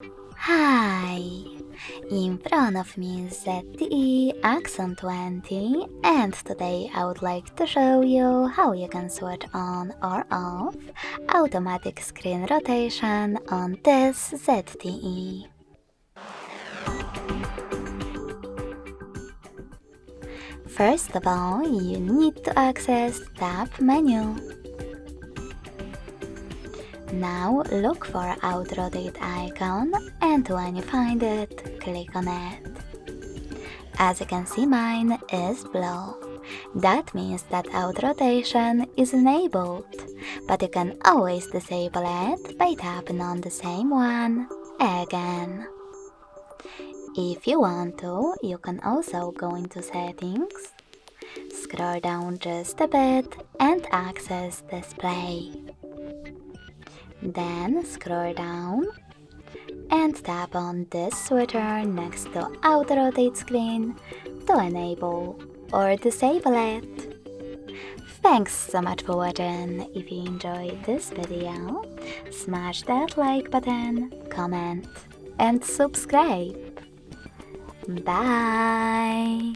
Hi! In front of me is ZTE AXON 20, and today I would like to show you how you can switch on or off automatic screen rotation on this ZTE. First of all, you need to access the tab menu. Now look for Autorotate icon, and when you find it, click on it. As you can see, mine is blue. That means that Autorotation is enabled, but you can always disable it by tapping on the same one again. If you want to, you can also go into Settings, scroll down just a bit and access Display. Then scroll down and tap on this switcher next to Auto-Rotate screen to enable or disable it. Thanks so much for watching. If you enjoyed this video, smash that like button, comment and subscribe. Bye!